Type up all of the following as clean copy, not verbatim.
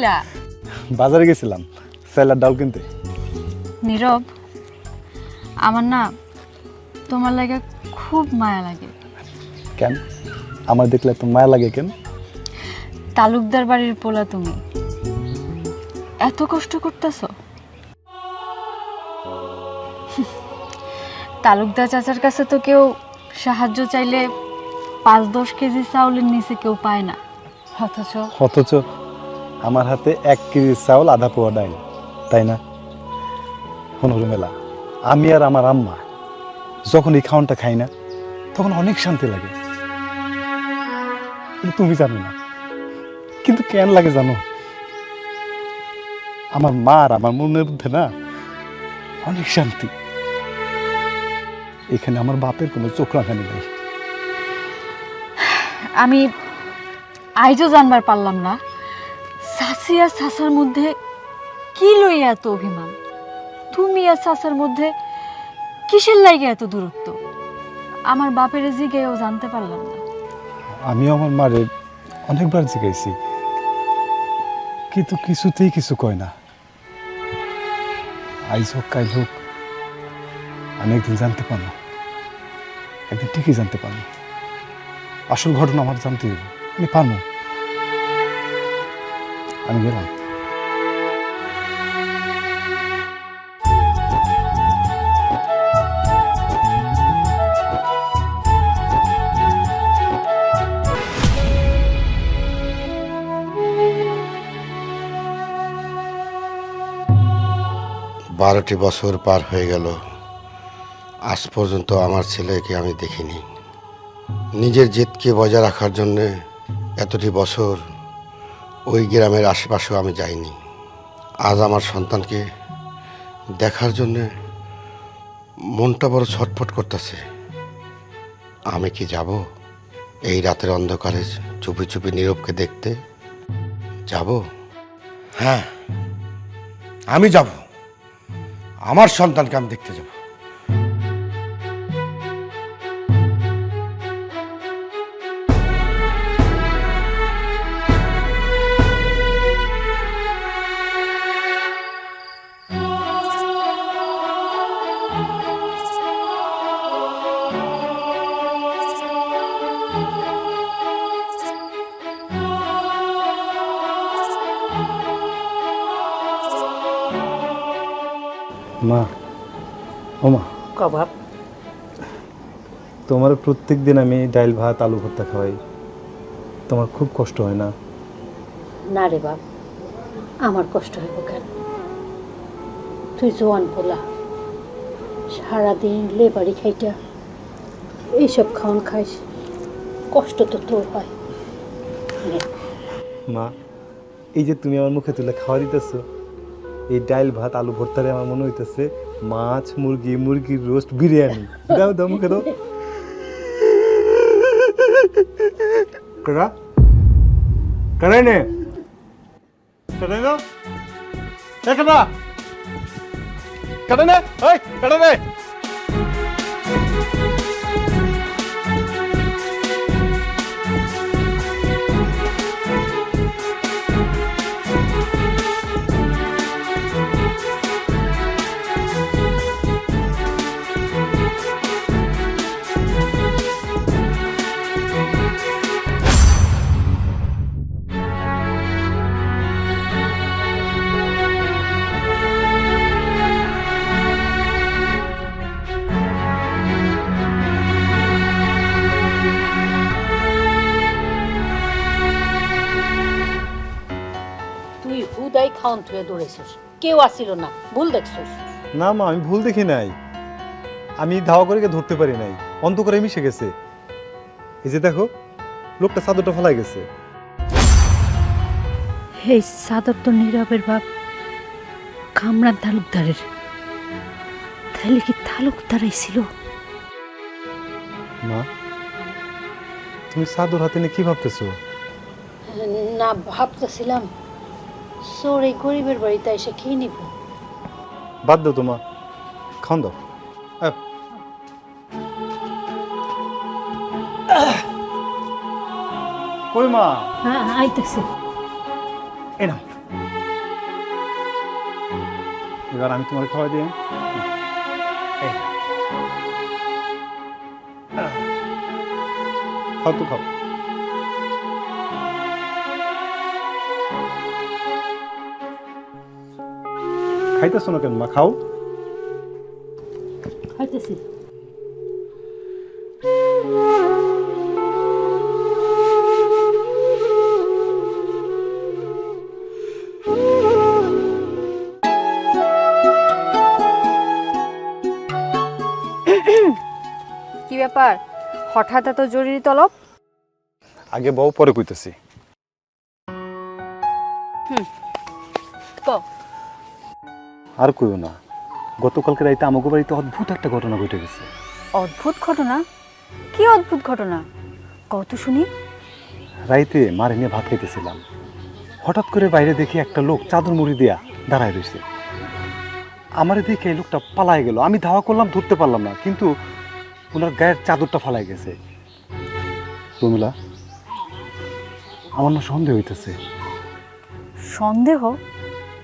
গেছিলা? বাজারে গেছিলাম চাল আর ডাল কিনতে। নীরব, আমার না তোমার লাগে খুব মায়া লাগে। কেন আমার দেখলে তো মায়া লাগে কেন? তালুকদার বাড়ির পোলা তুমি, এত কষ্ট করতেছো। তালুকদার চাচার কাছে তো কেউ সাহায্য চাইলে 5-10 কেজি চাউলের নিচে কেউ পায় না, অথচ আমার হাতে 1 কেজি চাউল আধা পোয়া ডাল, তাই না? শোনো মেলা, আমি আর আমার আম্মা যখন এই খাওয়ানটা খাই না তখন অনেক শান্তি লাগে। কিন্তু তুমি জানো না, কিন্তু কেন লাগে জানো? আমার মা আর আমার মনের মধ্যে না অনেক শান্তি। এখানে আমার বাপের কোনো চোখ রাখানি নেই। আমি আইজও জানবার পারলাম না চাচি আর চাচার মধ্যে কি লইয়া এত অভিমান, তুমি আর চাচার মধ্যে কিসের লাগে এত দূরত্ব। আমার বাপের জিগেও জানতে পারলাম না। আমি আমার মারে অনেকবার জিজ্ঞাসি, কিন্তু কিছুতেই কিছু কয় না। আইজ হোক কাইল হোক আমি একদিন জানতে পারবো, একদিন ঠিকই জানতে পারবো। আসল ঘটনা আমার জানতে হবে, আমি পারবো। আমি গেলাম। বারোটি বছর পার হয়ে গেল, আজ পর্যন্ত আমার ছেলেকে আমি দেখিনি। নিজের জেদকে বজায় রাখার জন্যে এতটি বছর ওই গ্রামের আশেপাশেও আমি যাইনি। আজ আমার সন্তানকে দেখার জন্যে মনটা বড় ছটফট করতেছে। আমি কি যাব এই রাতের অন্ধকারে চুপি চুপি নীরবকে দেখতে? যাব? হ্যাঁ, আমি যাব। আমার সন্তানকে আমি দেখতে যাব। মা, ও মা, কবাব তোমার প্রত্যেক দিন আমি ডাল ভাত আলু ভর্তা খাওয়াই, তোমার খুব কষ্ট হয় না? না রে বাপ, আমার কষ্ট হইব কেন? তুই জোয়ান পোলা, সারাদিন লেবারি খাইটা এইসব খাওয়ান খাইস, কষ্ট তো তোর হয়। মা, এই যে তুমি আমার মুখে তুলে খাওয়া দিতেছো, এই ডাল ভাত আলু ভর্তারে আমার মনে হইতেছে মাছ মুরগির রোস্ট বিরিয়ানি। দাও দাও মুখে দাও। কারা নে কারা না কারা কারা নে ওই কারা নে। তুই হুদাই খাওয়ান তুই দৌড়েছিস, কেউ আসিল না, ভুল দেখছিস। না মা, আমি ভুল দেখি নাই, আমি ধাওয়া করে ধরতে পারি নাই, অন্ত করে মিশে গেছে। এই যে দেখো, লোকটা চাদরটা ফেলাই গেছে। এই সাদর তো নীরবের বাপ কামরান তালুকদারের, তাহলে কি তালুকদারাই ছিল? মা, তুমি চাদর হাতে নিয়ে কি ভাবতেছো? না, ভাবতেছিলাম চোর এই গরিবের বাড়িতে এসে খেয়ে নিব। বাদ দাও তোমা, খাওন দাও। কই মা? হ্যাঁ, আইতেছে। এ না এবার আমি তোমার খাওয়া দিই। খাও তো খাও। খাইতেছো না কেন মা? খাও। খাইতেছি। কি ব্যাপার, হঠাৎ এত জরুরি তলব? আগে বউ, পরে কইতেছি। কও। আর কইও না, গতকালকে রাইতে আমাকে বাড়িতে অদ্ভুত একটা ঘটনা ঘটে গেছে। অদ্ভুত ঘটনা? কি অদ্ভুত ঘটনা? কত শুনি। রাইতে মারে নিয়ে ভাত খাইতেছিলাম, হঠাৎ করে বাইরে দেখি একটা লোক চাদর মুড়ি দিয়া দাঁড়ায় রয়েছে। আমারে দেখে এই লোকটা পালায় গেল। আমি ধাওয়া করলাম, ধরতে পারলাম না, কিন্তু ওনার গায়ের চাদরটা ফালাই গেছে। রমিলা, আমার না সন্দেহ হইতেছে। সন্দেহ?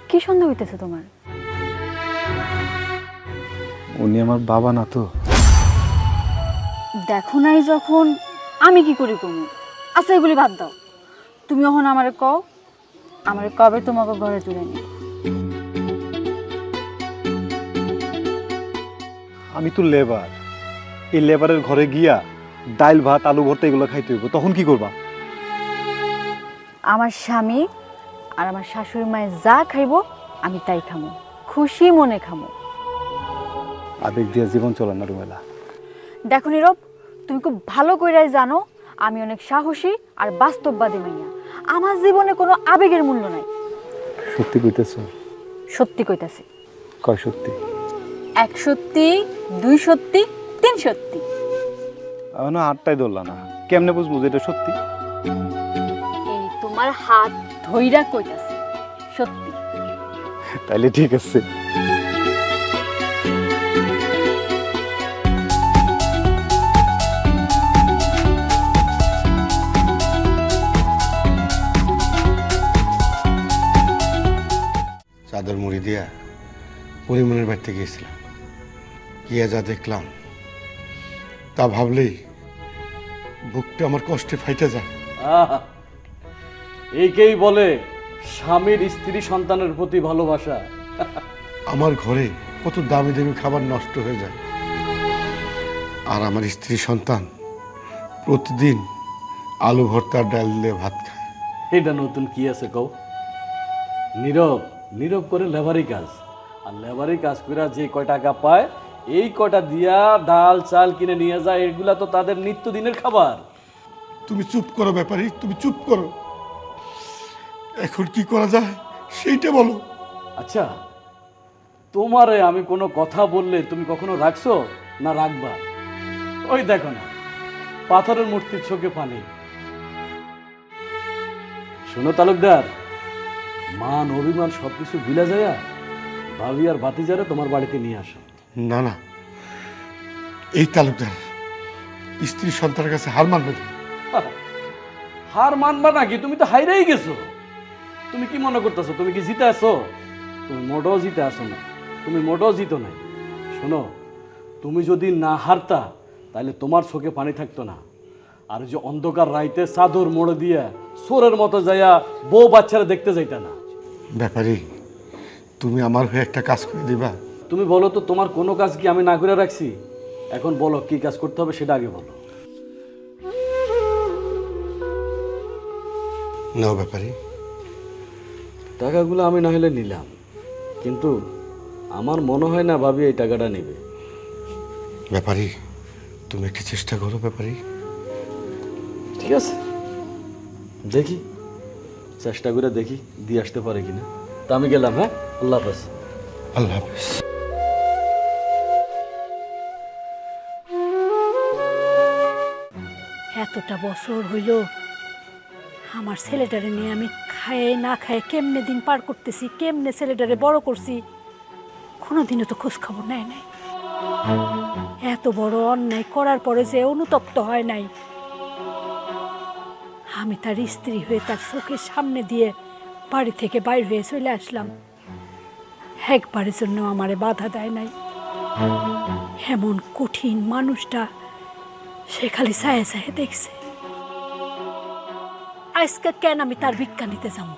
কি সন্দেহ হইতেছে তোমার? উনি আমার বাবা না তো? দেখো নাই যখন, আমি কি করি কমু? আচ্ছা এগুলি বাদ দাও, তুমি এখন আমারে কও, আমারে কবে তোমাকে ঘরে তুলে নি? আমি তো লেবার, এই লেবারের ঘরে গিয়া ডাইল ভাত আলু ভর্তা এগুলো খাইতে হইব, তখন কি করবা? আমার স্বামী আর আমার শাশুড়ি মায়ের যা খাইবো আমি তাই খামো, খুশি মনে খামো। আবেগ দিয়া জীবন চলে না রুমেলা। দেখো নীরব, তুমি খুব ভালো কইরাই জানো আমি অনেক সাহসী আর বাস্তববাদী মাইয়া। আমার জীবনে কোনো আবেগের মূল্য নাই। সত্যি কইতেছ? সত্যি কইতাছি। কয় সত্যি? 1 সত্যি, 2 সত্যি, 3 সত্যি। আমি না হাতটাই ধরলা না, কেমনে বুঝবো যে এটা সত্যি? এই তোমার হাত ধইরা কইতাছি সত্যি। তাইলে ঠিক আছে। চাদর মুড়ি দিয়া পরিমলের বাড়িতে গিয়েছিলাম, গিয়া যা দেখলাম তা ভাবলেই বুকটা আমার কষ্টে ফাইটে যায়। আহা, এইকেই বলে স্বামীর স্ত্রী সন্তানের প্রতি ভালোবাসা। আমার ঘরে কত দামি দামি খাবার নষ্ট হয়ে যায়, আর আমার স্ত্রী সন্তান প্রতিদিন আলু ভর্তা ডাল দিয়ে ভাত খায়। এটা নতুন কি আছে কও? নীরব নীরব করে লেবারি কাজ, আর লেবারি কাজ করে যে কয় টাকা পায় এই কয়টা দিয়া ডাল চাল কিনে নিয়ে যায়, এগুলা তো তাদের নিত্যদিনের খাবার। তুমি চুপ করো ব্যাপারী, তুমি চুপ করো। এখন কি করা যায় সেইটা বলো। আচ্ছা, তোমারে আমি কোনো কথা বললে তুমি কখনো রাখছো না রাখবা? ওই দেখো না, পাথরের মূর্তির চোখে পানি। শোনো তালুকদার, মান অভিমান সবকিছু ভুলে যায়, ভাবি আর ভাতিজারে তোমার বাড়িতে নিয়ে আসো। না না, এই তালুকদার স্ত্রী সন্তানের কাছে হার মানবে না। হার মানবা নাকি? তুমি তো হাইরেই গেছো। তুমি কি মনে করতেছো তুমি কি জিতে আসো? তুমি মোটেও জিতে আসো না, তুমি মোটেও জিতো নাই। শোনো, তুমি যদি না হারতা তাহলে তোমার চোখে পানি থাকতো না। আর যে অন্ধকার রাইতে চাদর মোড়ে দিয়া সোরের মতো যাইয়া বউ বাচ্চারা দেখতে যাইতা না। ব্যাপারী, তুমি আমার হয়ে একটা কাজ করে দিবা? তুমি বলো তো, তোমার কোনো কাজ কি আমি না করে রাখছি? এখন বলো কি কাজ করতে হবে সেটা আগে বলো। নাও ব্যাপারী। টাকাগুলো আমি না হলে নিলাম, কিন্তু আমার মনে হয় না ভাবি এই টাকাটা নেবে। ব্যাপারী, তুমি একটু চেষ্টা করো ব্যাপারী। ঠিক আছে, দেখি, চেষ্টা করে দেখি দিয়ে আসতে পারে কিনা। তা আমি গেলাম। হ্যাঁ, আল্লাহ হাফেজ। আল্লাহ হাফেজ। এতটা বছর হইল আমার ছেলেটারে নিয়ে আমি খায়ে না খায়ে কেমনে দিন পার করতেছি, কেমনে ছেলেটারে বড় করছি, কোনোদিনও তো খোঁজ খবর নেয় নাই। এত বড় অন্যায় করার পরে যে অনুতপ্ত হয় নাই, আমি তার স্ত্রী হয়ে তার চোখের সামনে দিয়ে বাড়ি থেকে বাইর হয়ে চলে আসলাম, একবারের জন্য আমারে বাধা দেয় নাই। এমন কঠিন মানুষটা সে খালি চায়ে চায়ে দেখছে। আজকে কেন আমি তার ভিক্ষা নিতে যাবো?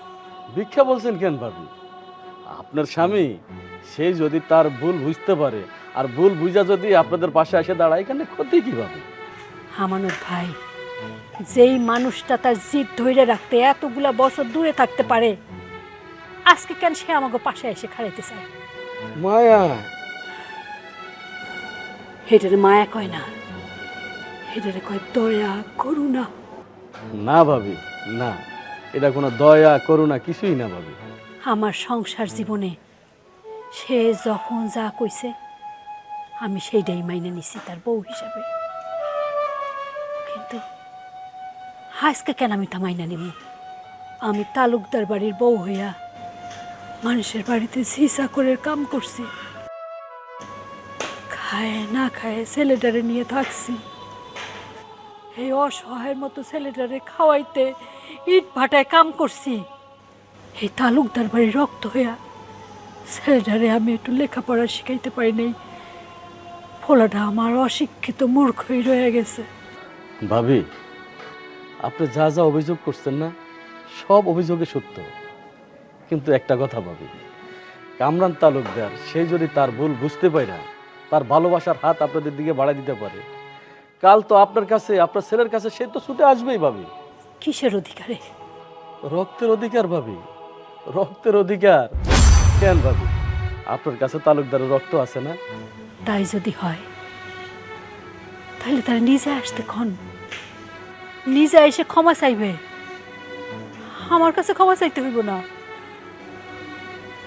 ভিক্ষা বলছেন কেন ভাবি? আপনার স্বামী সে যদি তার ভুল বুঝতে পারে আর ভুল বুঝা যদি আপনাদের পাশে এসে দাঁড়ায়, এখানে ক্ষতি কিভাবে? আমানত ভাই, যেই মানুষটা তার জিদ ধরে রাখতে এতগুলা বছর দূরে থাকতে পারে, আজকে কেন সে আমাকে পাশে এসে খাড়াইতে চায়? মায়া। হেটারে মায়া কয় না, হেটারে কয় দয়া করুণা। না ভাবি, না, এটা কোনো দয়া করুণা কিছুই না ভাবি। আমার সংসার জীবনে সে যখন যা কইছে আমি সেইটাই মাইনে নিছি তার বউ হিসাবে। কিন্তু আজকে কেন আমি তা মাইনা নিব? আমি তালুকদার বাড়ির বউ হইয়া মানুষের বাড়িতে ঝিসা করে কাম করছি, খায় না খায় ছেলেটারে নিয়ে থাকছি। এই অসহায়ের মতো ছেলেটারে খাওয়াইতে ইট ভাটায় কাম করছি। এই তালুকদার বাড়ির রক্ত হইয়া ছেলেটারে আমি একটু লেখাপড়া শিখাইতে পারি নাই। ফলাটা আমার অশিক্ষিত মূর্খ হয়ে রয়ে গেছে। ভাবি, আপনি যা যা অভিযোগ করছেন না, সব অভিযোগে সত্য। কিন্তু একটা কথা ভাবি, কামরান তালুকদার সে যদি তার ভুল বুঝতে পারে, তার ভালোবাসার হাত আপনাদের দিকে বাড়ায় দিতে পারে, কাল তো আপনার কাছে, আপনার ছেলের কাছে সে তো ছুটে আসবেই ভাবি। কিসের অধিকারে? রক্তের অধিকার ভাবি, রক্তের অধিকার। কেন ভাবি, আপনার কাছে তালুকদারের রক্ত আছে না? তাই যদি হয় তাহলে তারা নিজে আসতে ক্ষণ, নিজে এসে ক্ষমা চাইবে। আমার কাছে ক্ষমা চাইতে হইব না,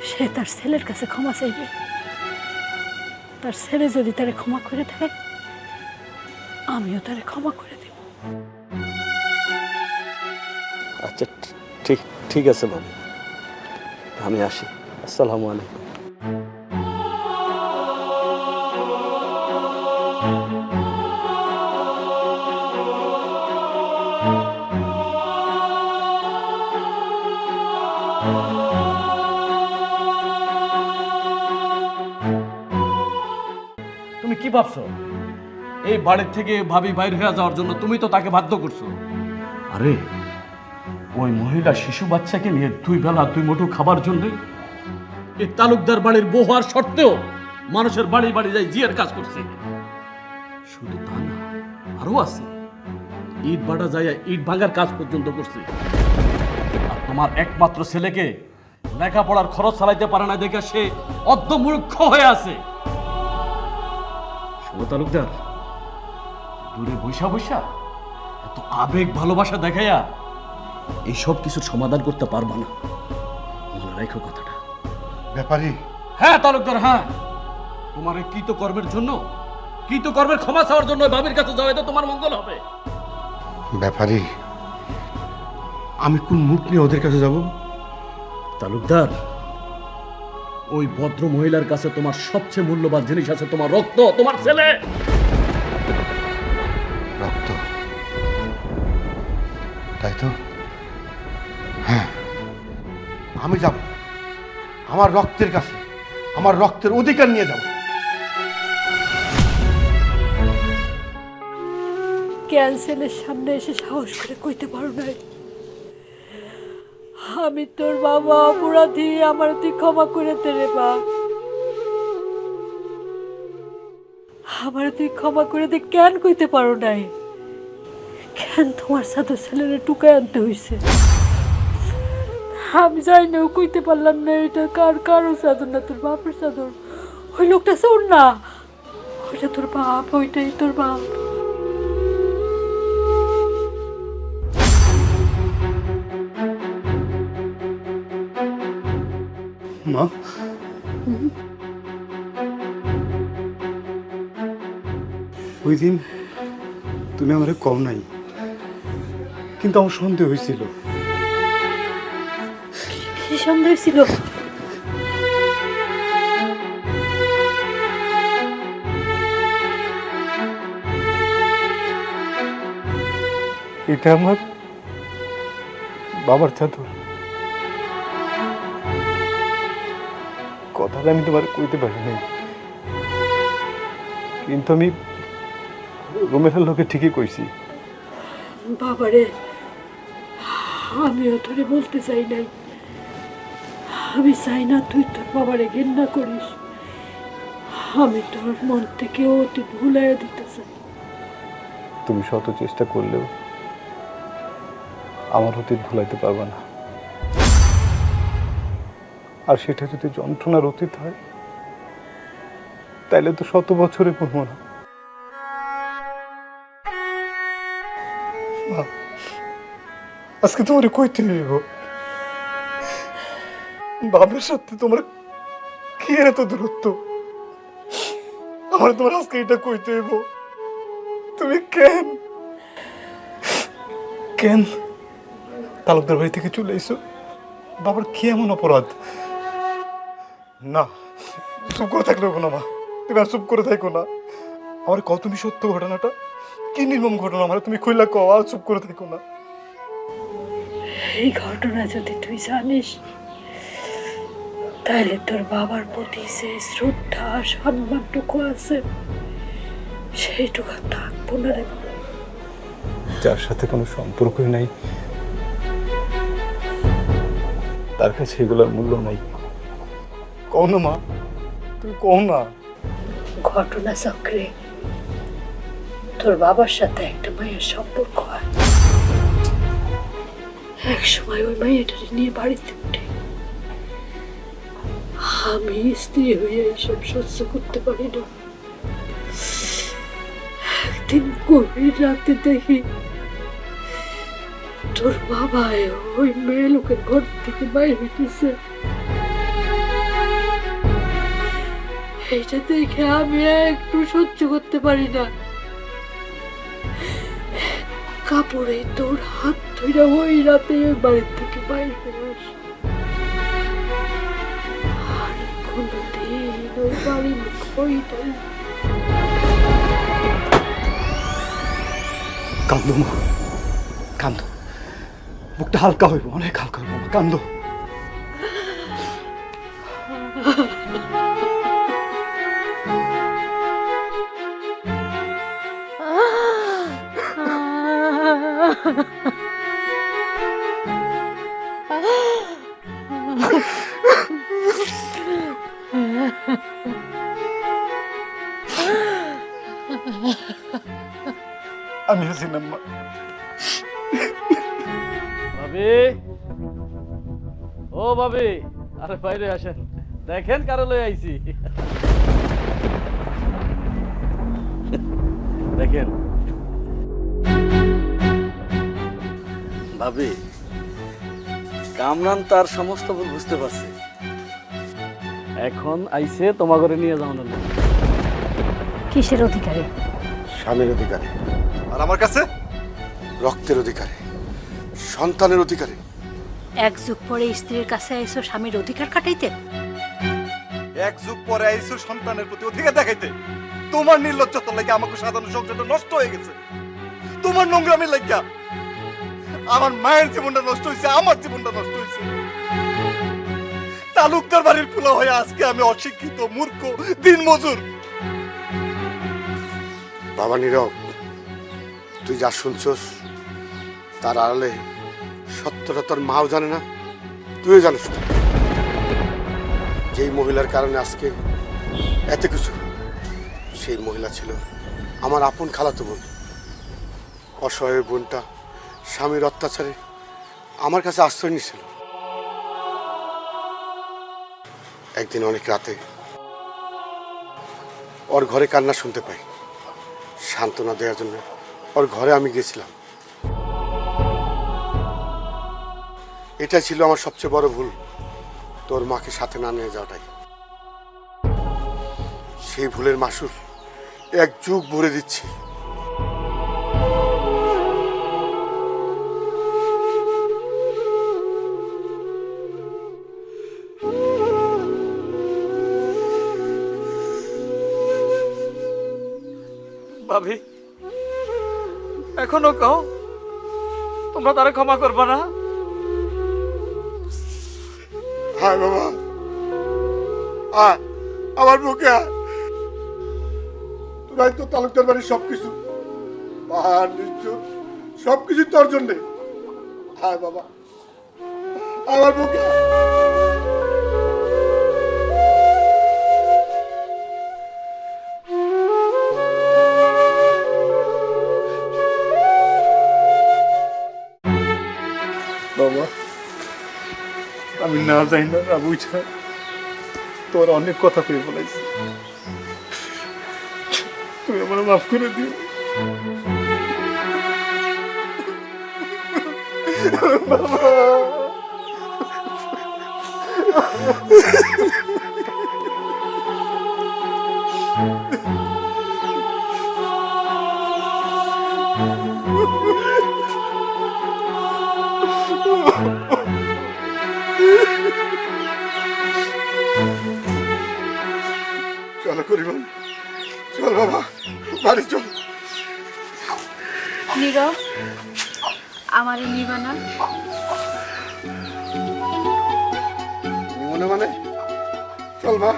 সে তার ছেলের কাছে ক্ষমা চাইবে। তার ছেলে যদি তারে ক্ষমা করে দেয়, আমিও তারে ক্ষমা করে দেব। আচ্ছা, ঠিক ঠিক আছে ভাবি, আমি আসি। আসসালামু আলাইকুম। তুমি কি ভাবছো? এই বাড়ির থেকে ভাবি বাইর হয়ে যাওয়ার জন্য তুমি তো তাকে বাধ্য করছো। আরে ওই মহিলা শিশু বাচ্চাকে নিয়ে দুই বেলা দুই মুঠো খাবার জন্য এই তালুকদার বাড়ির বউ হওয়ার সত্ত্বেও মানুষের বাড়ি বাড়ি যাই জিয়ার কাজ করছে। শুধু তা না, আরো আছে, ইট ভাটা যায় ইট ভাঙার কাজ পর্যন্ত করছে। আর তোমার একমাত্র ছেলেকে লেখাপড়ার খরচ চালাইতে পারে না দেখে সে অর্ধমূর্খ হয়ে আছে। শোনো তালুকদার, দূরে বৈশা বৈশা এত আবেগ ভালোবাসা দেখাইয়া এইসব কিছুর সমাধান করতে পারবা না। রেখো কথাটা। ব্যাপারী, হ্যাঁ তালুকদার, হ্যাঁ, তোমার এই কৃতকর্মের জন্য, কৃতকর্মের ক্ষমা চাওয়ার জন্য বাবির কাছে যাওয়া, তো তোমার মঙ্গল হবে। ব্যাপারী, আমি কোন মুখ নিয়ে ওদের কাছে যাব? তালুকদার, ওই ভদ্র মহিলার কাছে তোমার সবচেয়ে মূল্যবান জিনিস আছে, তোমার রক্ত, তোমার ছেলে। রক্ত? তাই তো, হ্যাঁ, আমি যাব আমার রক্তের কাছে, আমার রক্তের অধিকার নিয়ে যাব। ক্যান্সেলের সামনে এসে সাহস করে কইতে পারো নাই আমি তোর বাবা অপরাধী, আমার তুই ক্ষমা করে দে রে বাপ, আমার তুই ক্ষমা করে দে। কেন কইতে পারো নাই? কেন তোমার সাথে ছেলেরা টুকায় আনতে হয়েছে? আমি যাই না, কইতে পারলাম না এটা কারো চাদর না, তোর বাপের চাদর। ওই লোকটা শোন না, ওইটা তোর বাপ, ওইটাই তোর বাপ। মা, ওই দিন তুমি আমারে কম নাই, কিন্তু আমার সন্দেহ হয়েছিল। কি সন্দেহ ছিল? এটা আমার বাবার চাদর। কথাটা আমি তোমার কইতে পারি নাই, কিন্তু আমি রুমের লোকে ঠিকই কইছি। বাবারে, আমিও তোরে বলতে চাই নাই। আমি চাই না তুই তোর বাবারে ঘৃণা করিস। আমি তোর মন থেকে অতীত ভুলাইয়া দিতে চাই। তুমি শত চেষ্টা করলেও আমার অতীত ভুলাইতে পারবে না। আর সেটা যদি যন্ত্রণার অতীত হয়, তাইলে তো 100 বছরে পড়বো না। মা, আজকে তোমার কইতে হইব, বাবার সাথে তোমার কি এত দূরত্ব? আমার তোমার আজকে এটা কইতে হইব। তুমি কেন কেন তালুকদার বাড়ি থেকে চলে এসো? বাবার কি এমন অপরাধ? না, চুপ করে থাকলে হবো না মা, তুমি আর চুপ করে থাকো না। আমার কও তুমি সত্য ঘটনাটা, কি নির্মম ঘটনা আমার তুমি কইলা কও, আর চুপ করে থাকো না। এই ঘটনা যদি তুই জানিস, তাহলে তোর বাবার প্রতি যে শ্রদ্ধা সম্মানটুকু আছে সেইটুকু থাকবো না রে বাবা। যার সাথে কোনো সম্পর্কই নাই, তার কাছে এগুলোর মূল্য নাই। কও না মা, তুমি কও না। ঘটনা চক্রে তোর বাবার সাথে একটা মায়ের সম্পর্ক হয়। এক সময় ওই মাইয়াটারে নিয়ে বাড়িতে উঠে। আমি স্ত্রী হয়ে এইসব সহ্য করতে পারি না। একদিন গভীর রাতে দেখি তোর বাবা ওই মেয়ে লোকের ঘর থেকে বাইরে হইতেছে। এইটা দেখে আমি একটু সহ্য করতে পারি না। কাপড়ে তোর হাত ধরে ওই রাতে ওই বাড়ির থেকে বাইরে হয়ে আসে। আর কোনোদিন ওই বাড়ির মুখ ওইটা। কান্দো মা, কান্দো, বুকটা হালকা হইব, অনেক হালকা হইব মা, কান্দো। আমি হাসিনা মা। ভাবি, ও ভাবি, আরে বাইরে আসেন, দেখেন কারো লই আইছি। দেখেন ভাবি, কামরান তার সমস্ত ভুল বুঝতে পারছে। এখন আইছে তোমা করে নিয়ে যাও না। কিসের অধিকারে? স্বামীর অধিকারে, আর আমার কাছে রক্তের অধিকারে, সন্তানের অধিকারে। এক যুগ পরে স্ত্রীর কাছে আইসো স্বামীর অধিকার কাটাইতে? এক যুগ পরে আইসো সন্তানের প্রতি অধিকার দেখাইতে। তোমার নির্লজ্জতা লাগে আমাকে সাধারণ সংসারটা নষ্ট হয়ে গেছে, তোমার নোংরামি লাগিয়া আমার মায়ের জীবনটা নষ্ট হয়েছে, আমার জীবনটা নষ্ট হয়েছে। তালুকদার বাড়ির পোলা হয়ে আজকে আমি অশিক্ষিত, মূর্খ, দিনমজুর। বাবা নীরব, তুই যা শুনছস তার আড়ালে সত্যটা তোর মাও জানে না, তুইও জানিস না। যেই মহিলার কারণে আজকে এত কিছু, সেই মহিলা ছিল আমার আপন খালাতো বোন। অসহায় বোনটা স্বামীর অত্যাচারে আমার কাছে আশ্রয় নিয়েছিল। একদিন অনেক রাতে ওর ঘরে কান্না শুনতে পাই। সান্ত্বনা দেওয়ার জন্য ওর ঘরে আমি গেছিলাম। এটা ছিল আমার সবচেয়ে বড় ভুল, তোর মাকে সাথে না নিয়ে যাওয়াটাই। সেই ভুলের মাসুল এক যুগ ভরে দিচ্ছি। ভাবি, এখনো কও তোমরা তারা ক্ষমা করবা না? হ্যাঁ বাবা, আয় আমার বুকে আয়। তোরাই তো তালুকদার বাড়ির সবকিছু, পাহাড় নিশ্চয় সবকিছু তোর জন্যে। আয় বাবা, আমার বুকে আয়। বাবা, আমি না যাই না বুঝা তোর অনেক কথা কয়ে বলাইছি, তুমি আমার মাফ করে দিও। চলো করিবান, চল বাবা, বাড়ি চল। নীরব, আমার নিবা না? মনে মানে চল মা,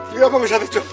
তুই আমার সাথে চল।